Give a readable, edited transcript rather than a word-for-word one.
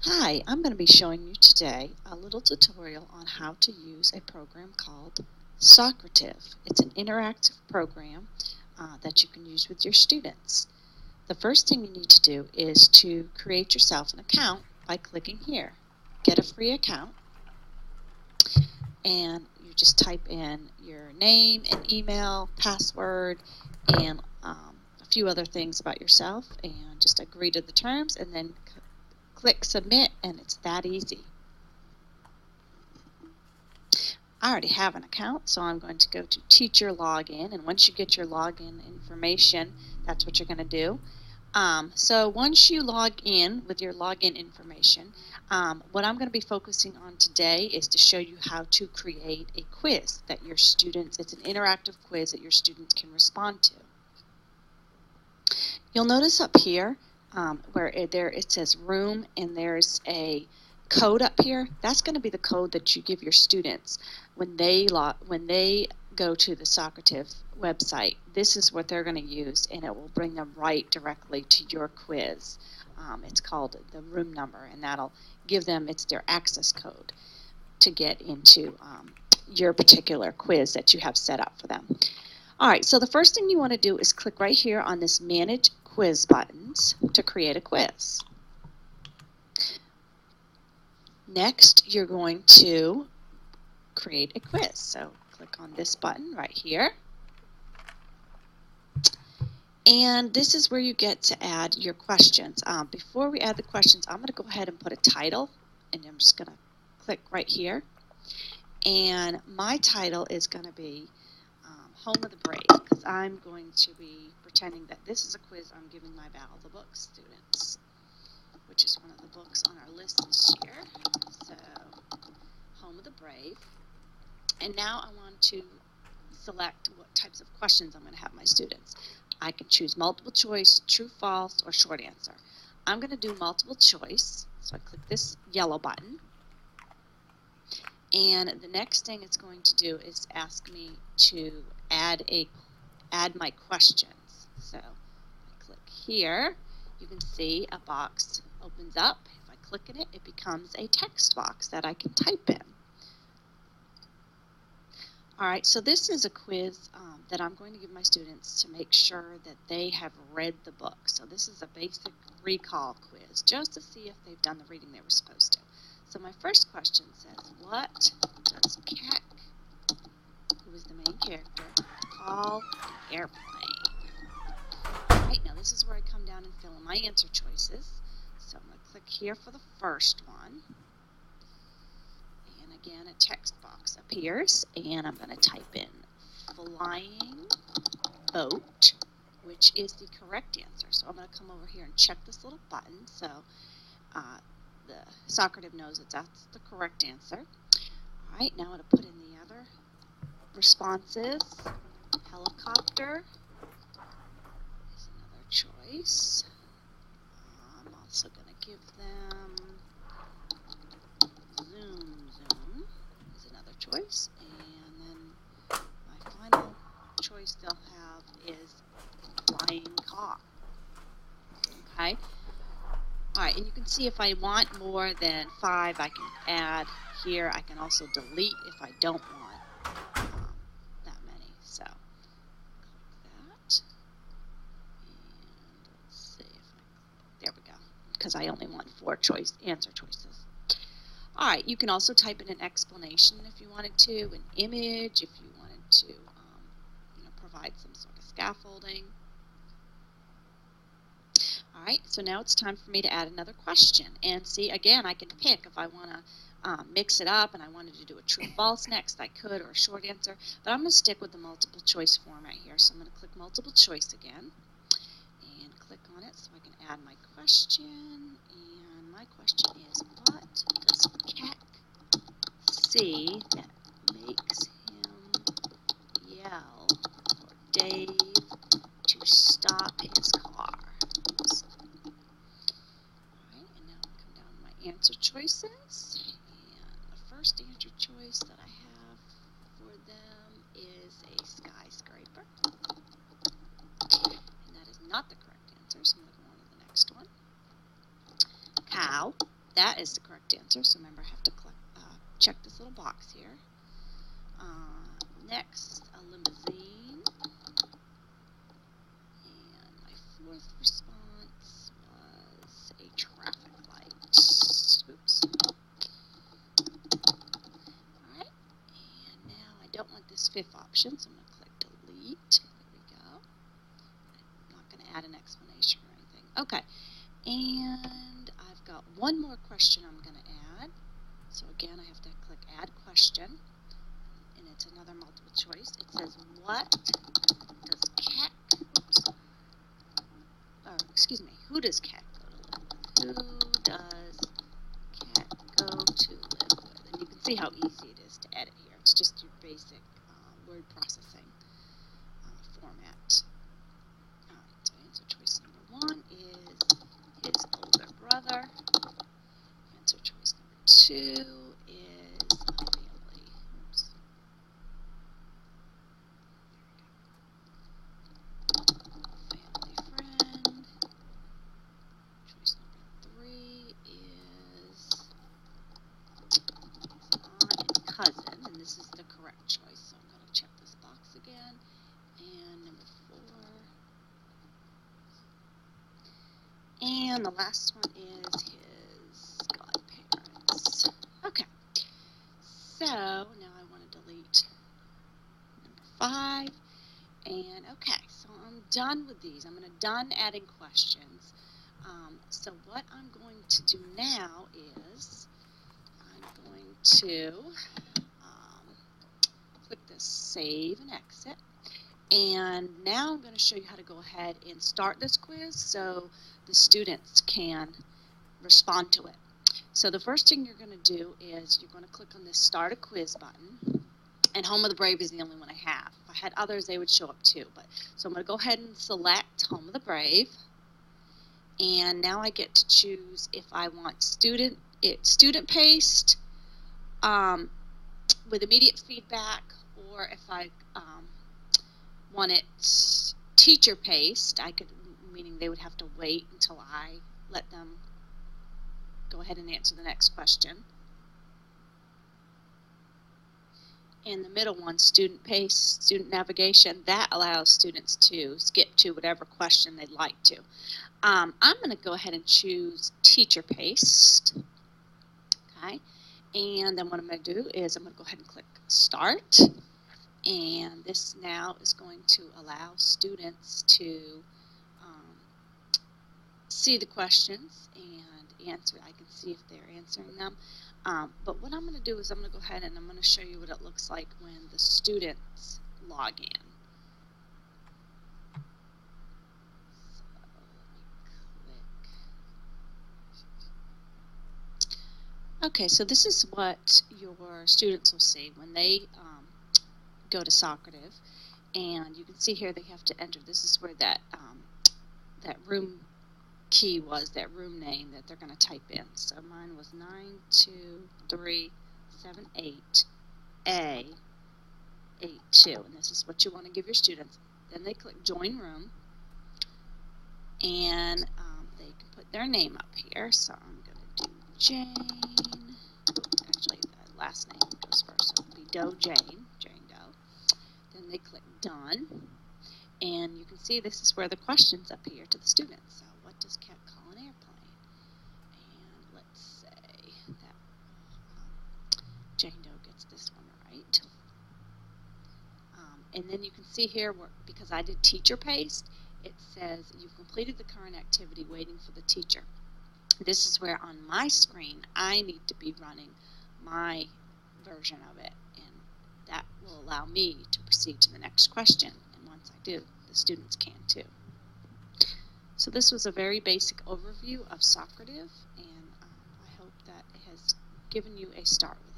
Hi, I'm going to be showing you today a little tutorial on how to use a program called Socrative. It's an interactive program that you can use with your students. The first thing you need to do is to create yourself an account by clicking here. Get a free account, and you just type in your name and email, password, and a few other things about yourself, and just agree to the terms, and then click submit, and it's that easy. I already have an account, so I'm going to go to teacher login, and once you get your login information, that's what you're going to do. So once you log in with your login information, what I'm going to be focusing on today is to show you how to create a quiz that your students, it's an interactive quiz that your students can respond to. You'll notice up here where it says room, and there's a code up here. That's going to be the code that you give your students when they go to the Socrative website. This is what they're going to use, and it will bring them right directly to your quiz. It's called the room number, and that'll give them, it's their access code to get into your particular quiz that you have set up for them. All right, so the first thing you want to do is click right here on this Manage Quiz buttons to create a quiz. Next, you're going to create a quiz. So click on this button right here. And this is where you get to add your questions. Before we add the questions, I'm going to go ahead and put a title, and I'm just going to click right here. And my title is going to be Home of the Brave, because I'm going to be pretending that this is a quiz I'm giving my Battle of the Books students, which is one of the books on our list this year. So, Home of the Brave. And now I want to select what types of questions I'm going to have my students. I can choose multiple choice, true, false, or short answer. I'm going to do multiple choice, so I click this yellow button. And the next thing it's going to do is ask me to add my questions. So I click here. You can see a box opens up. If I click in it, it becomes a text box that I can type in. All right, so this is a quiz that I'm going to give my students to make sure that they have read the book. So this is a basic recall quiz, just to see if they've done the reading they were supposed to. So my first question says, what does Keck, who is the main character, call an airplane? All right, now this is where I come down and fill in my answer choices. So I'm going to click here for the first one. And again, a text box appears, and I'm going to type in flying boat, which is the correct answer. So I'm going to come over here and check this little button, so the Socrative knows that that's the correct answer. All right, now I'm going to put in the other responses. Helicopter is another choice. I'm also going to give them zoom is another choice, and then my final choice they'll have is flying car. Okay. All right, and you can see if I want more than 5, I can add here. I can also delete if I don't want that many. So click that, and let's see if there we go, because I only want 4 answer choices. All right, you can also type in an explanation if you wanted to, an image if you wanted to provide some sort of scaffolding. All right, so now it's time for me to add another question. And see, again, I can pick if I want to mix it up and I wanted to do a true false next, I could, or a short answer. But I'm going to stick with the multiple choice format here. So I'm going to click multiple choice again and click on it so I can add my question. And my question is, what does Keck see that makes him yell for Dave to stop his car? Answer choices, and the first answer choice that I have for them is a skyscraper, and that is not the correct answer, so I'm going to go on to the next one. Cow, that is the correct answer. So remember, I have to check this little box here. Next, a limousine. And my fourth response was a traffic light. Oops. Alright, and now I don't want this fifth option, so I'm going to click delete. There we go. I'm not going to add an explanation or anything. Okay, and I've got one more question I'm going to add. So again, I have to click add question, and it's another multiple choice. It says, what does cat, who does cat go to live with? Who does cat go to live with? And you can see how easy it is to edit here. It's just your basic word processing format. So answer choice number 1 is his older brother. Answer choice number 2 is a family. Oops. Family friend. Choice number 3 is aunt and cousin, and this is the correct choice, so I'm going to check this box again. And number 4. And the last one is his godparents. Okay, so now I want to delete number 5. And okay, so I'm done with these. I'm done adding questions. So what I'm going to do now is I'm going to click this save and exit. And now I'm going to show you how to go ahead and start this quiz so the students can respond to it. So the first thing you're going to do is you're going to click on this Start a Quiz button. And Home of the Brave is the only one I have. If I had others, they would show up too. So I'm going to go ahead and select Home of the Brave. And now I get to choose if I want student paced with immediate feedback, or if I want it teacher paced, meaning they would have to wait until I let them go ahead and answer the next question. And the middle one, student pace, student navigation, that allows students to skip to whatever question they'd like to. I'm going to go ahead and choose teacher paced. Okay, and then what I'm going to do is I'm going to go ahead and click start. And this now is going to allow students to see the questions and answer. I can see if they're answering them. But what I'm going to do is I'm going to go ahead and I'm going to show you what it looks like when the students log in. Okay, so this is what your students will see when they go to Socrative. And you can see here they have to enter. This is where that room key was, that room name that they're going to type in. So mine was 92378A82, and this is what you want to give your students. Then they click Join Room, and they can put their name up here. So I'm going to do Jane. Actually, the last name goes first, so it'll be Doe Jane, Jane Doe. Then they click Done, and you can see this is where the questions appear to the students. So what does cat call an airplane? And let's say that Jane Doe gets this one right. And then you can see here, because I did teacher paced, it says you've completed the current activity, waiting for the teacher. This is where on my screen I need to be running my version of it, and that will allow me to proceed to the next question. And once I do, the students can too. So this was a very basic overview of Socrative, and I hope that it has given you a start with